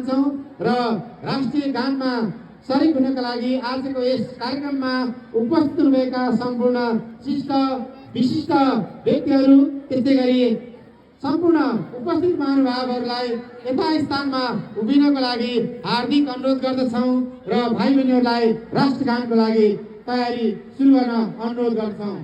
र राष्ट्रिय गानमा सरिक हुनका लागि आजको यस कार्यक्रममा उपस्थित हुनुभएका सम्पूर्ण विशिष्ट व्यक्तिहरू त्यस्तै गरी सम्पूर्ण उपस्थित महानुभावहरूलाई यथास्थानमा उभिनको लागि हार्दिक अनुरोध गर्दछौँ र भाइ बहिनीहरूलाई राष्ट्रगानको लागि तयारी सुरु गर्न अनुरोध गर्छौँ।